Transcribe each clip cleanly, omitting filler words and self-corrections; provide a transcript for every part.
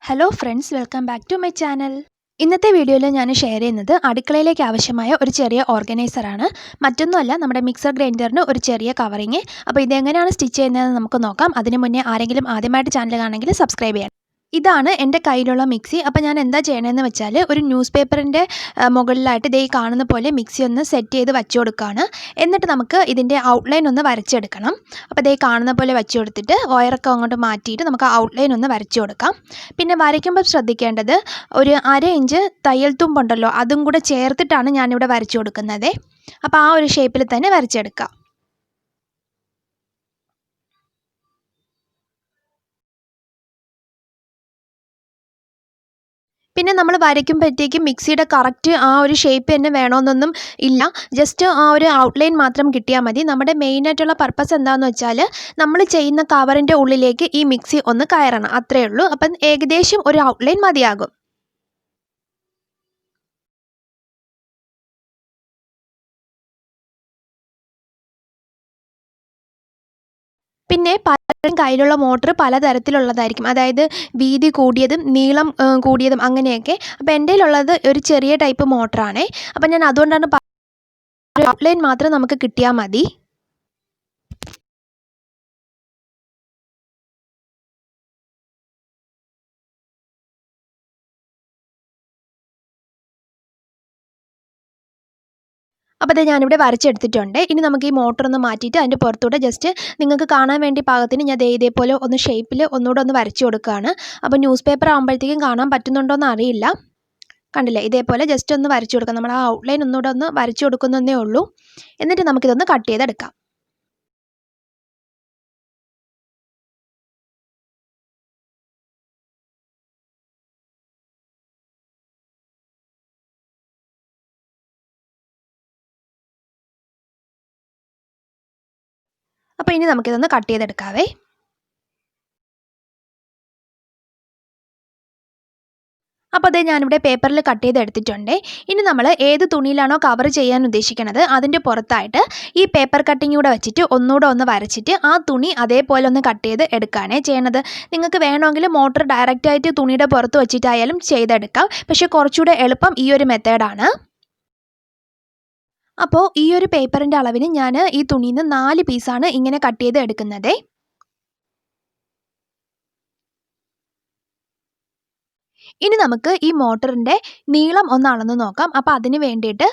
Hello friends, welcome back to my channel. ഇന്നത്തെ വീഡിയോയിൽ ഞാൻ ഷെയർ ചെയ്യുന്നത് അടുക്കളയിലേക്ക് ആവശ്യമായ ഒരു ചെറിയ ഓർഗനൈസറാണ്. മറ്റൊന്നുമല്ല, നമ്മുടെ മിക്സർ ഗ്രൈൻഡറിന് ഒരു ചെറിയ കവറിങ്. അപ്പോൾ ഇതെങ്ങനെയാണ് സ്റ്റിച്ച് ചെയ്യുന്നതെന്ന് നമുക്ക് നോക്കാം. അതിന് മുന്നേ ആരെങ്കിലും ആദ്യമായിട്ട് ചാനൽ കാണണമെങ്കിൽ സബ്സ്ക്രൈബ് ചെയ്യാം. ഇതാണ് എൻ്റെ കയ്യിലുള്ള മിക്സി. അപ്പോൾ ഞാൻ എന്താ ചെയ്യണമെന്ന് വെച്ചാൽ, ഒരു ന്യൂസ് പേപ്പറിൻ്റെ മുകളിലായിട്ട് ദേ കാണുന്ന പോലെ മിക്സി ഒന്ന് സെറ്റ് ചെയ്ത് വച്ചു കൊടുക്കുകയാണ്. എന്നിട്ട് നമുക്ക് ഇതിൻ്റെ ഔട്ട്ലൈൻ ഒന്ന് വരച്ചെടുക്കണം. അപ്പോൾ ദേ കാണുന്ന പോലെ വച്ചു കൊടുത്തിട്ട് വയറൊക്കെ അങ്ങോട്ട് മാറ്റിയിട്ട് നമുക്ക് ഔട്ട്ലൈൻ ഒന്ന് വരച്ചു കൊടുക്കാം. പിന്നെ വരയ്ക്കുമ്പോൾ ശ്രദ്ധിക്കേണ്ടത്, ഒരു 1/2 ഇഞ്ച് തയ്യൽ തുമ്പുണ്ടല്ലോ, അതും കൂടെ ചേർത്തിട്ടാണ് ഞാനിവിടെ വരച്ചു കൊടുക്കുന്നത്. അപ്പോൾ ആ ഒരു ഷേപ്പിൽ തന്നെ വരച്ചെടുക്കാം. പിന്നെ നമ്മൾ വരയ്ക്കുമ്പോഴത്തേക്കും മിക്സിയുടെ കറക്റ്റ് ആ ഒരു ഷേപ്പ് തന്നെ വേണമെന്നൊന്നും ഇല്ല. ജസ്റ്റ് ആ ഒരു ഔട്ട്ലൈൻ മാത്രം കിട്ടിയാൽ മതി. നമ്മുടെ മെയിനായിട്ടുള്ള പർപ്പസ് എന്താണെന്ന് വെച്ചാൽ, നമ്മൾ ചെയ്യുന്ന കവറിൻ്റെ ഉള്ളിലേക്ക് ഈ മിക്സി ഒന്ന് കയറണം, അത്രയേ ഉള്ളൂ. അപ്പം ഏകദേശം ഒരു ഔട്ട്ലൈൻ മതിയാകും. പിന്നെ പലരുടെയും കയ്യിലുള്ള മോട്ടർ പലതരത്തിലുള്ളതായിരിക്കും. അതായത് വീതി കൂടിയതും നീളം കൂടിയതും അങ്ങനെയൊക്കെ. അപ്പോൾ എൻ്റെ കയ്യിലുള്ളത് ഒരു ചെറിയ ടൈപ്പ് മോട്ടറാണേ. അപ്പോൾ ഞാൻ അതുകൊണ്ടാണ് ഒരു ഔട്ട്ലൈൻ മാത്രം നമുക്ക് കിട്ടിയാൽ മതി. അപ്പോൾ അത് ഞാനിവിടെ വരച്ചെടുത്തിട്ടുണ്ട്. ഇനി നമുക്ക് ഈ മോട്ടർ ഒന്ന് മാറ്റിയിട്ട് അതിൻ്റെ പുറത്തൂടെ ജസ്റ്റ് നിങ്ങൾക്ക് കാണാൻ വേണ്ടി പാകത്തിന് ഞാൻ ഇതേപോലെ ഒന്ന് ഷേപ്പിൽ ഒന്നുകൂടെ ഒന്ന് വരച്ചു കൊടുക്കുകയാണ്. അപ്പോൾ ന്യൂസ് പേപ്പർ ആകുമ്പോഴത്തേക്കും കാണാൻ പറ്റുന്നുണ്ടോ എന്ന് അറിയില്ല. കണ്ടില്ലേ, ഇതേപോലെ ജസ്റ്റ് ഒന്ന് വരച്ചു കൊടുക്കാം. നമ്മൾ ആ ഔട്ട്ലൈൻ ഒന്നുകൂടെ ഒന്ന് വരച്ചു കൊടുക്കുന്നതേ ഉള്ളൂ. എന്നിട്ട് നമുക്കിതൊന്ന് കട്ട് ചെയ്തെടുക്കാം. അപ്പോൾ ഇനി നമുക്കിതൊന്ന് കട്ട് ചെയ്തെടുക്കാവേ. അപ്പോൾ അതേ ഞാനിവിടെ പേപ്പറിൽ കട്ട് ചെയ്തെടുത്തിട്ടുണ്ട്. ഇനി നമ്മൾ ഏത് തുണിയിലാണോ കവർ ചെയ്യാൻ ഉദ്ദേശിക്കുന്നത് അതിൻ്റെ പുറത്തായിട്ട് ഈ പേപ്പർ കട്ടിങ് കൂടെ വെച്ചിട്ട് ഒന്നുകൂടെ ഒന്ന് വരച്ചിട്ട് ആ തുണി അതേപോലെ ഒന്ന് കട്ട് ചെയ്ത് എടുക്കുകയാണേ ചെയ്യണത്. നിങ്ങൾക്ക് വേണമെങ്കിൽ മോട്ടർ ഡയറക്റ്റായിട്ട് തുണിയുടെ പുറത്ത് വെച്ചിട്ടായാലും ചെയ്തെടുക്കാം. പക്ഷേ കുറച്ചുകൂടെ എളുപ്പം ഈ ഒരു മെത്തേഡാണ്. അപ്പോൾ ഈ ഒരു പേപ്പറിൻ്റെ അളവിന് ഞാൻ ഈ തുണിയിൽ നിന്ന് 4 പീസാണ് ഇങ്ങനെ കട്ട് ചെയ്ത് എടുക്കുന്നത്. ഇനി നമുക്ക് ഈ മോട്ടറിൻ്റെ നീളം ഒന്ന് അളന്ന് നോക്കാം. അപ്പോൾ അതിന് വേണ്ടിയിട്ട്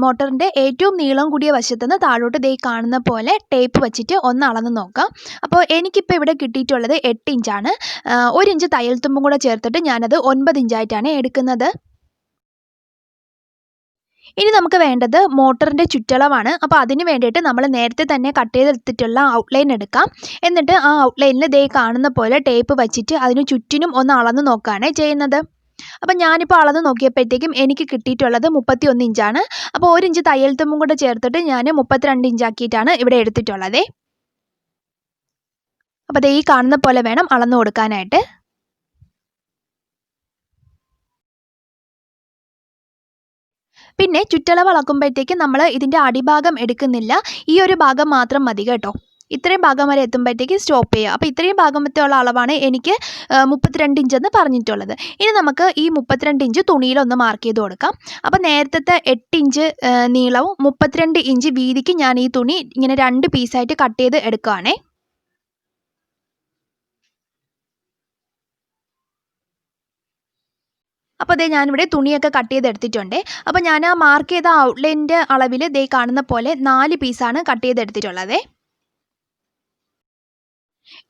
മോട്ടറിൻ്റെ ഏറ്റവും നീളം കൂടിയ വശത്തുനിന്ന് താഴോട്ട് ദേ കാണുന്ന പോലെ ടേപ്പ് വെച്ചിട്ട് ഒന്ന് അളന്ന് നോക്കാം. അപ്പോൾ എനിക്കിപ്പോൾ ഇവിടെ കിട്ടിയിട്ടുള്ളത് 8 ഇഞ്ചാണ്. 1 ഇഞ്ച് തയ്യൽ തുമ്പും കൂടെ ചേർത്തിട്ട് ഞാനത് 9 ഇഞ്ചായിട്ടാണ് എടുക്കുന്നത്. ഇനി നമുക്ക് വേണ്ടത് മോട്ടറിൻ്റെ ചുറ്റളവാണ്. അപ്പോൾ അതിന് വേണ്ടിയിട്ട് നമ്മൾ നേരത്തെ തന്നെ കട്ട് ചെയ്തെടുത്തിട്ടുള്ള ഔട്ട്ലൈൻ എടുക്കാം. എന്നിട്ട് ആ ഔട്ട്ലൈനിൽ ദേ കാണുന്ന പോലെ ടേപ്പ് വച്ചിട്ട് അതിന് ചുറ്റിനും ഒന്ന് അളന്ന് നോക്കുകയാണ് ചെയ്യുന്നത്. അപ്പം ഞാനിപ്പോൾ അളന്ന് നോക്കിയപ്പോഴത്തേക്കും എനിക്ക് കിട്ടിയിട്ടുള്ളത് 31 ഇഞ്ചാണ്. അപ്പോൾ 1 ഇഞ്ച് തയ്യൽ തുമ്പും കൂടെ ചേർത്തിട്ട് ഞാൻ 32 ഇഞ്ചാക്കിയിട്ടാണ് ഇവിടെ എടുത്തിട്ടുള്ളത്. അപ്പോൾ ദേ ഈ കാണുന്ന പോലെ വേണം അളന്ന് കൊടുക്കാനായിട്ട്. പിന്നെ ചുറ്റളവ് അളക്കുമ്പോഴത്തേക്കും നമ്മൾ ഇതിൻ്റെ അടിഭാഗം എടുക്കുന്നില്ല. ഈ ഒരു ഭാഗം മാത്രം മതി കേട്ടോ. ഇത്രയും ഭാഗം വരെ എത്തുമ്പോഴത്തേക്ക് സ്റ്റോപ്പ് ചെയ്യുക. അപ്പോൾ ഇത്രയും ഭാഗം വരെയുള്ള അളവാണ് എനിക്ക് 32 ഇഞ്ചെന്ന് പറഞ്ഞിട്ടുള്ളത്. ഇനി നമുക്ക് ഈ 32 ഇഞ്ച് തുണിയിലൊന്ന് മാർക്ക് ചെയ്ത് കൊടുക്കാം. അപ്പോൾ നേരത്തെ 8 ഇഞ്ച് നീളവും 32 ഇഞ്ച് വീതിക്ക് ഞാൻ ഈ തുണി ഇങ്ങനെ 2 പീസായിട്ട് കട്ട് ചെയ്ത് എടുക്കുകയാണേ. അപ്പോൾ ദേ ഞാനിവിടെ തുണിയൊക്കെ കട്ട് ചെയ്തെടുത്തിട്ടുണ്ട്. അപ്പോൾ ഞാൻ ആ മാർക്ക് ചെയ്ത ഔട്ട്ലൈനിൻ്റെ അളവിൽ ദേ കാണുന്ന പോലെ 4 പീസാണ് കട്ട് ചെയ്തെടുത്തിട്ടുള്ളത്.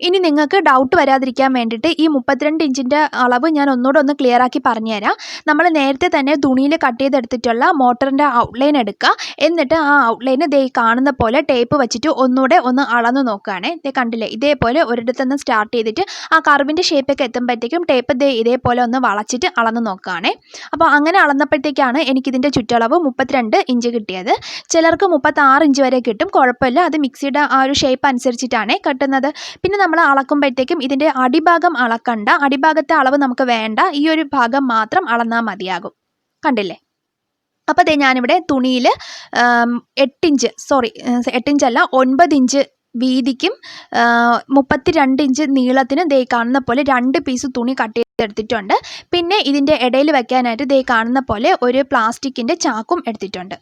ഇനി നിങ്ങൾക്ക് ഡൗട്ട് വരാതിരിക്കാൻ വേണ്ടിയിട്ട് ഈ 32 ഇഞ്ചിൻ്റെ അളവ് ഞാൻ ഒന്നുകൂടെ ഒന്ന് ക്ലിയർ ആക്കി പറഞ്ഞുതരാം. നമ്മൾ നേരത്തെ തന്നെ തുണിയിൽ കട്ട് ചെയ്തെടുത്തിട്ടുള്ള മോട്ടറിൻ്റെ ഔട്ട്ലൈൻ എടുക്കുക. എന്നിട്ട് ആ ഔട്ട്ലൈന് ദേ കാണുന്ന പോലെ ടേപ്പ് വെച്ചിട്ട് ഒന്നുകൂടെ ഒന്ന് അളന്ന് നോക്കുകയാണ്. ദേ കണ്ടില്ലേ, ഇതേപോലെ ഒരിടത്തുനിന്ന് സ്റ്റാർട്ട് ചെയ്തിട്ട് ആ കർവിൻ്റെ ഷേപ്പൊക്കെ എത്തുമ്പോഴത്തേക്കും ടേപ്പ് ദേ ഇതേപോലെ ഒന്ന് വളച്ചിട്ട് അളന്ന് നോക്കുകയാണ്. അപ്പോൾ അങ്ങനെ അളന്നപ്പോഴത്തേക്കാണ് എനിക്കിതിൻ്റെ ചുറ്റളവ് 32 ഇഞ്ച് കിട്ടിയത്. ചിലർക്ക് 36 ഇഞ്ച് വരെ കിട്ടും, കുഴപ്പമില്ല. അത് മിക്സിയുടെ ആ ഒരു ഷേപ്പ് അനുസരിച്ചിട്ടാണ് കട്ടുന്നത്. പിന്നെ നമ്മൾ അളക്കുമ്പോഴത്തേക്കും ഇതിൻ്റെ അടിഭാഗം അളക്കണ്ട, അടിഭാഗത്തെ അളവ് നമുക്ക് വേണ്ട, ഈ ഒരു ഭാഗം മാത്രം അളന്നാൽ മതിയാകും. കണ്ടില്ലേ? അപ്പോൾ ദേ ഞാനിവിടെ തുണിയിൽ 8 ഇഞ്ചല്ല 9 ഇഞ്ച് വീതിക്കും 32 ഇഞ്ച് നീളത്തിനും ദേ കാണുന്ന പോലെ 2 പീസ് തുണി കട്ട് ചെയ്തെടുത്തിട്ടുണ്ട്. പിന്നെ ഇതിൻ്റെ ഇടയിൽ വെക്കാനായിട്ട് ദേ കാണുന്ന പോലെ ഒരു പ്ലാസ്റ്റിക്കിൻ്റെ ചാക്കും എടുത്തിട്ടുണ്ട്.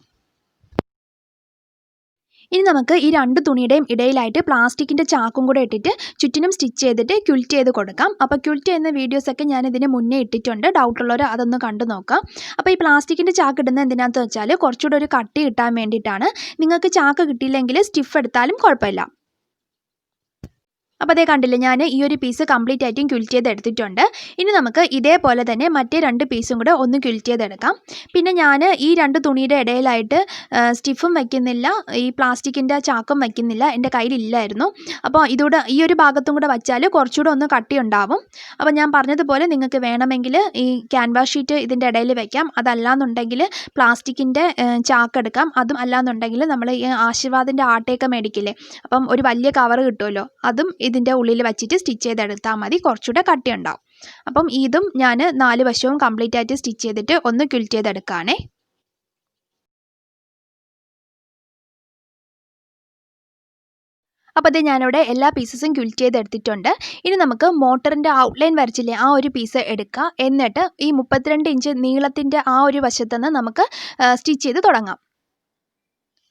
ഇനി നമുക്ക് ഈ 2 തുണിയുടെയും ഇടയിലായിട്ട് പ്ലാസ്റ്റിക്കിൻ്റെ ചാക്കും കൂടെ ഇട്ടിട്ട് ചുറ്റിനും സ്റ്റിച്ച് ചെയ്തിട്ട് ക്വിൽറ്റ് ചെയ്ത് കൊടുക്കാം. അപ്പോൾ ക്വിൽറ്റ് ചെയ്യുന്ന വീഡിയോസൊക്കെ ഞാൻ ഇതിന് മുന്നേ ഇട്ടിട്ടുണ്ട്. ഡൗട്ടുള്ളവർ അതൊന്ന് കണ്ടു നോക്കാം. അപ്പോൾ ഈ പ്ലാസ്റ്റിക്കിൻ്റെ ചാക്ക് ഇടുന്നത് എന്തിനാണെന്ന് വെച്ചാൽ കുറച്ചുകൂടെ ഒരു കട്ടി കിട്ടാൻ വേണ്ടിയിട്ടാണ്. നിങ്ങൾക്ക് ചാക്ക് കിട്ടിയില്ലെങ്കിൽ സ്റ്റിഫ് എടുത്താലും കുഴപ്പമില്ല. അപ്പോൾ അതേ കണ്ടില്ലേ, ഞാൻ ഈ ഒരു പീസ് കംപ്ലീറ്റ് ആയിട്ടും ക്വിൽറ്റ് ചെയ്ത് എടുത്തിട്ടുണ്ട്. ഇനി നമുക്ക് ഇതേപോലെ തന്നെ മറ്റേ 2 പീസും കൂടെ ഒന്ന് ക്വിൽറ്റ് ചെയ്തെടുക്കാം. പിന്നെ ഞാൻ ഈ 2 തുണിയുടെ ഇടയിലായിട്ട് സ്റ്റിഫും വയ്ക്കുന്നില്ല, ഈ പ്ലാസ്റ്റിക്കിൻ്റെ ചാക്കും വയ്ക്കുന്നില്ല, എൻ്റെ കയ്യിലില്ലായിരുന്നു. അപ്പോൾ ഇതൂടെ ഈ ഒരു ഭാഗത്തും കൂടെ വച്ചാൽ കുറച്ചുകൂടെ ഒന്ന് കട്ടി ഉണ്ടാവും. അപ്പോൾ ഞാൻ പറഞ്ഞതുപോലെ നിങ്ങൾക്ക് വേണമെങ്കിൽ ഈ ക്യാൻവാസ് ഷീറ്റ് ഇതിൻ്റെ ഇടയിൽ വയ്ക്കാം. അതല്ലാന്നുണ്ടെങ്കിൽ പ്ലാസ്റ്റിക്കിൻ്റെ ചാക്ക് എടുക്കാം. അതും അല്ലാന്നുണ്ടെങ്കിൽ നമ്മൾ ഈ ആശീർവാദിൻ്റെ ആട്ടയൊക്കെ മേടിക്കില്ലേ, അപ്പം ഒരു വലിയ കവർ കിട്ടുമല്ലോ, അതും ഇതിൻ്റെ ഉള്ളിൽ വെച്ചിട്ട് സ്റ്റിച്ച് ചെയ്തെടുത്താൽ മതി. കുറച്ചുകൂടെ കട്ടി ഉണ്ടാവും. അപ്പം ഇതും ഞാൻ 4 വശവും കംപ്ലീറ്റ് ആയിട്ട് സ്റ്റിച്ച് ചെയ്തിട്ട് ഒന്ന് ക്വിൽറ്റ് ചെയ്തെടുക്കുകയാണേ. അപ്പോൾ അത് ഞാനിവിടെ എല്ലാ പീസസും ക്വിൽറ്റ് ചെയ്തെടുത്തിട്ടുണ്ട്. ഇനി നമുക്ക് മോട്ടറിൻ്റെ ഔട്ട്ലൈൻ വരച്ചില്ലേ, ആ ഒരു പീസ് എടുക്കുക. എന്നിട്ട് ഈ 32 ഇഞ്ച് നീളത്തിൻ്റെ ആ ഒരു വശത്തുനിന്ന് നമുക്ക് സ്റ്റിച്ച് ചെയ്ത് തുടങ്ങാം.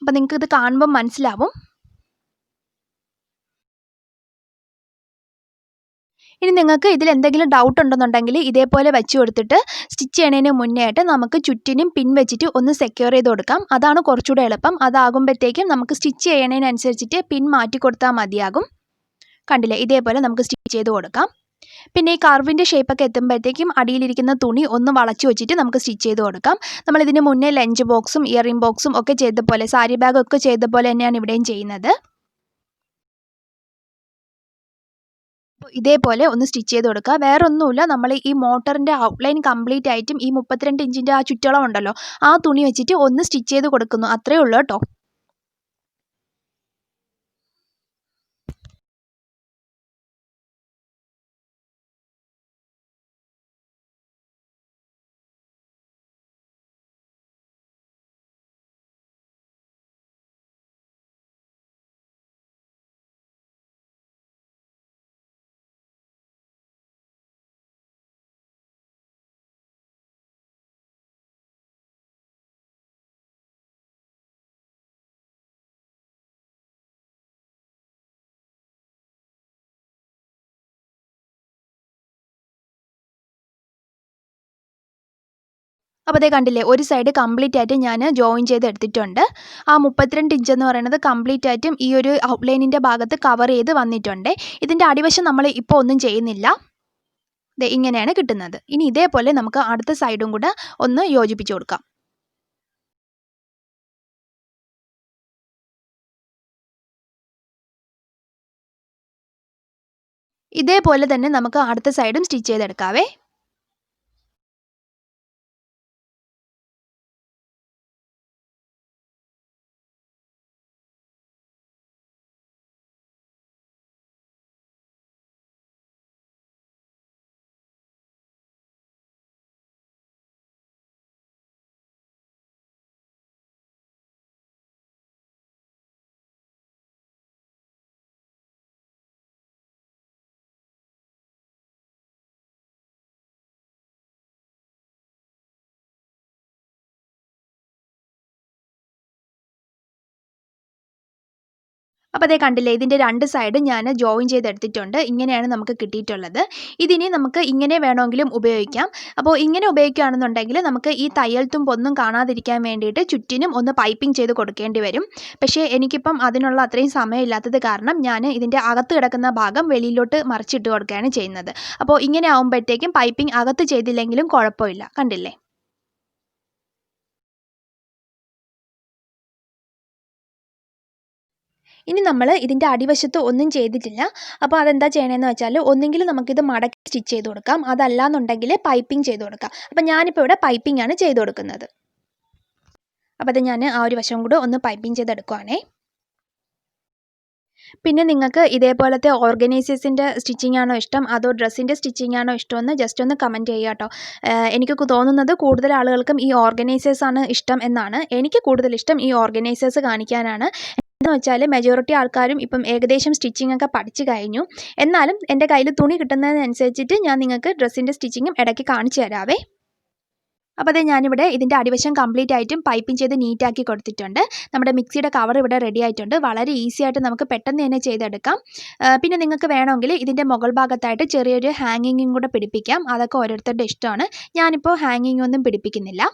അപ്പോൾ നിങ്ങൾക്ക് ഇത് കാണുമ്പം മനസ്സിലാവും. ഇനി നിങ്ങൾക്ക് ഇതിൽ എന്തെങ്കിലും ഡൗട്ട് ഉണ്ടെന്നുണ്ടെങ്കിൽ ഇതേപോലെ വെച്ച് കൊടുത്തിട്ട് സ്റ്റിച്ച് ചെയ്യണതിന് മുന്നേ ആയിട്ട് നമുക്ക് ചുറ്റിനും പിൻ വെച്ചിട്ട് ഒന്ന് സെക്യൂർ ചെയ്ത് കൊടുക്കാം. അതാണ് കുറച്ചുകൂടെ എളുപ്പം. അതാകുമ്പോഴത്തേക്കും നമുക്ക് സ്റ്റിച്ച് ചെയ്യണതിനനുസരിച്ചിട്ട് പിൻ മാറ്റി കൊടുത്താൽ മതിയാകും. കണ്ടില്ലേ, ഇതേപോലെ നമുക്ക് സ്റ്റിച്ച് ചെയ്ത് കൊടുക്കാം. പിന്നെ ഈ കർവിൻ്റെ ഷേപ്പൊക്കെ എത്തുമ്പോഴത്തേക്കും അടിയിലിരിക്കുന്ന തുണി ഒന്ന് വളച്ച് വെച്ചിട്ട് നമുക്ക് സ്റ്റിച്ച് ചെയ്ത് കൊടുക്കാം. നമ്മളിതിന് മുന്നേ ലഞ്ച് ബോക്സും ഇയറിംഗ് ബോക്സും ഒക്കെ ചെയ്ത പോലെ, സാരി ബാഗൊക്കെ ചെയ്ത പോലെ തന്നെയാണ് ഇവിടെയും ചെയ്യുന്നത്. ഇതേപോലെ ഒന്ന് സ്റ്റിച്ച് ചെയ്ത് കൊടുക്കുക. വേറെ ഒന്നുമില്ല, നമ്മൾ ഈ മോട്ടറിൻ്റെ ഔട്ട്ലൈൻ കംപ്ലീറ്റ് ആയിട്ടും ഈ 32 ഇഞ്ചിൻ്റെ ആ ചുറ്റളം ഉണ്ടല്ലോ, ആ തുണി വെച്ചിട്ട് ഒന്ന് സ്റ്റിച്ച് ചെയ്ത് കൊടുക്കുന്നു. അത്രയേ ഉള്ളൂ കേട്ടോ. അപ്പോൾ അതേ കണ്ടില്ലേ, ഒരു സൈഡ് കംപ്ലീറ്റ് ആയിട്ട് ഞാൻ ജോയിൻ ചെയ്ത് എടുത്തിട്ടുണ്ട്. ആ 32 ഇഞ്ച് എന്ന് പറയുന്നത് കംപ്ലീറ്റ് ആയിട്ടും ഈ ഒരു ഔട്ട്ലൈനിൻ്റെ ഭാഗത്ത് കവർ ചെയ്ത് വന്നിട്ടുണ്ട്. ഇതിൻ്റെ അടിവശം നമ്മൾ ഇപ്പോൾ ഒന്നും ചെയ്യുന്നില്ല. ദേ ഇങ്ങനെയാണ് കിട്ടുന്നത്. ഇനി ഇതേപോലെ നമുക്ക് അടുത്ത സൈഡും കൂടെ ഒന്ന് യോജിപ്പിച്ച് കൊടുക്കാം. ഇതേപോലെ തന്നെ നമുക്ക് അടുത്ത സൈഡും സ്റ്റിച്ച് ചെയ്തെടുക്കാവേ. അപ്പോൾ അതേ കണ്ടില്ലേ, ഇതിൻ്റെ 2 സൈഡും ഞാൻ ജോയിൻ ചെയ്തെടുത്തിട്ടുണ്ട്. ഇങ്ങനെയാണ് നമുക്ക് കിട്ടിയിട്ടുള്ളത്. ഇതിനി നമുക്ക് ഇങ്ങനെ വേണമെങ്കിലും ഉപയോഗിക്കാം. അപ്പോൾ ഇങ്ങനെ ഉപയോഗിക്കുകയാണെന്നുണ്ടെങ്കിൽ നമുക്ക് ഈ തയ്യൽ തുമ്പൊന്നും കാണാതിരിക്കാൻ വേണ്ടിയിട്ട് ചുറ്റിനും ഒന്ന് പൈപ്പിംഗ് ചെയ്ത് കൊടുക്കേണ്ടി വരും. പക്ഷേ എനിക്കിപ്പം അതിനുള്ള അത്രയും സമയമില്ലാത്തത് കാരണം ഞാൻ ഇതിൻ്റെ അകത്ത് കിടക്കുന്ന ഭാഗം വെളിയിലോട്ട് മറിച്ചിട്ട് കൊടുക്കുകയാണ് ചെയ്യുന്നത്. അപ്പോൾ ഇങ്ങനെ ആകുമ്പോഴത്തേക്കും പൈപ്പിംഗ് അകത്ത് ചെയ്തില്ലെങ്കിലും കുഴപ്പമില്ല. കണ്ടില്ലേ? ഇനി നമ്മൾ ഇതിൻ്റെ അടിവശത്ത് ഒന്നും ചെയ്തിട്ടില്ല. അപ്പോൾ അതെന്താ ചെയ്യണമെന്ന് വെച്ചാൽ ഒന്നെങ്കിൽ നമുക്കിത് മടക്കി സ്റ്റിച്ച് ചെയ്ത് കൊടുക്കാം, അതല്ലാന്നുണ്ടെങ്കിൽ പൈപ്പിംഗ് ചെയ്ത് കൊടുക്കാം. അപ്പോൾ ഞാനിപ്പോൾ ഇവിടെ പൈപ്പിംഗ് ആണ് ചെയ്ത് കൊടുക്കുന്നത്. അപ്പോൾ അത് ഞാൻ ആ ഒരു വശം കൂടെ ഒന്ന് പൈപ്പിംഗ് ചെയ്തെടുക്കുവാണേ. പിന്നെ നിങ്ങൾക്ക് ഇതേപോലത്തെ ഓർഗനൈസേഴ്സിൻ്റെ സ്റ്റിച്ചിങ് ആണോ ഇഷ്ടം അതോ ഡ്രസ്സിൻ്റെ സ്റ്റിച്ചിങ് ആണോ ഇഷ്ടമെന്ന് ജസ്റ്റ് ഒന്ന് കമൻറ്റ് ചെയ്യുക കേട്ടോ. എനിക്ക് തോന്നുന്നത് കൂടുതൽ ആളുകൾക്കും ഈ ഓർഗനൈസേഴ്സാണ് ഇഷ്ടം എന്നാണ്. എനിക്ക് കൂടുതൽ ഇഷ്ടം ഈ ഓർഗനൈസേഴ്സ് കാണിക്കാനാണ്. എന്ന് വെച്ചാൽ മെജോറിറ്റി ആൾക്കാരും ഇപ്പം ഏകദേശം സ്റ്റിച്ചിങ് ഒക്കെ പഠിച്ചു കഴിഞ്ഞു. എന്നാലും എൻ്റെ കയ്യിൽ തുണി കിട്ടുന്നതിനനുസരിച്ചിട്ട് ഞാൻ നിങ്ങൾക്ക് ഡ്രസ്സിൻ്റെ സ്റ്റിച്ചിങ്ങും ഇടയ്ക്ക് കാണിച്ചു തരാവേ. അപ്പോൾ അത് ഞാനിവിടെ ഇതിൻ്റെ അടിവശം കംപ്ലീറ്റ് ആയിട്ടും പൈപ്പിംഗ് ചെയ്ത് നീറ്റാക്കി കൊടുത്തിട്ടുണ്ട്. നമ്മുടെ മിക്സിയുടെ കവർ ഇവിടെ റെഡി ആയിട്ടുണ്ട്. വളരെ ഈസി ആയിട്ട് നമുക്ക് പെട്ടെന്ന് തന്നെ ചെയ്തെടുക്കാം. പിന്നെ നിങ്ങൾക്ക് വേണമെങ്കിൽ ഇതിൻ്റെ മുകൾ ഭാഗത്തായിട്ട് ചെറിയൊരു ഹാങ്ങിങ്ങും കൂടെ പിടിപ്പിക്കാം. അതൊക്കെ ഓരോരുത്തരുടെ ഇഷ്ടമാണ്. ഞാനിപ്പോൾ ഹാങ്ങിങ് ഒന്നും പിടിപ്പിക്കുന്നില്ല.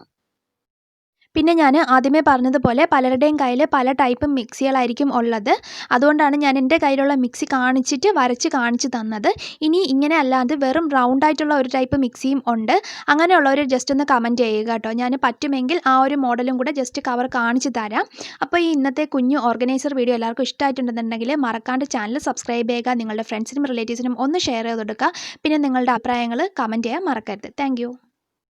പിന്നെ ഞാൻ ആദ്യമേ പറഞ്ഞതുപോലെ പലരുടെയും കയ്യിൽ പല ടൈപ്പ് മിക്സികളായിരിക്കും ഉള്ളത്. അതുകൊണ്ടാണ് ഞാൻ എൻ്റെ കയ്യിലുള്ള മിക്സി കാണിച്ചിട്ട് വരച്ച് കാണിച്ച് തന്നത്. ഇനി ഇങ്ങനെ അല്ലാതെ വെറും റൗണ്ട് ആയിട്ടുള്ള ഒരു ടൈപ്പ് മിക്സിയും ഉണ്ട്. അങ്ങനെയുള്ളവർ ജസ്റ്റ് ഒന്ന് കമൻറ്റ് ചെയ്യുക കേട്ടോ. ഞാൻ പറ്റുമെങ്കിൽ ആ ഒരു മോഡലും കൂടെ ജസ്റ്റ് കവർ കാണിച്ച് തരാം. അപ്പോൾ ഈ ഇന്നത്തെ കുഞ്ഞു ഓർഗനൈസർ വീഡിയോ എല്ലാവർക്കും ഇഷ്ടമായിട്ടുണ്ടെന്നുണ്ടെങ്കിൽ മറക്കാണ്ട് ചാനൽ സബ്സ്ക്രൈബ് ചെയ്യുക. നിങ്ങളുടെ ഫ്രണ്ട്സിനും റിലേറ്റീവ്സിനും ഒന്ന് ഷെയർ ചെയ്ത് കൊടുക്കുക. പിന്നെ നിങ്ങളുടെ അഭിപ്രായങ്ങൾ കമൻറ്റ് ചെയ്യാൻ മറക്കരുത്. താങ്ക്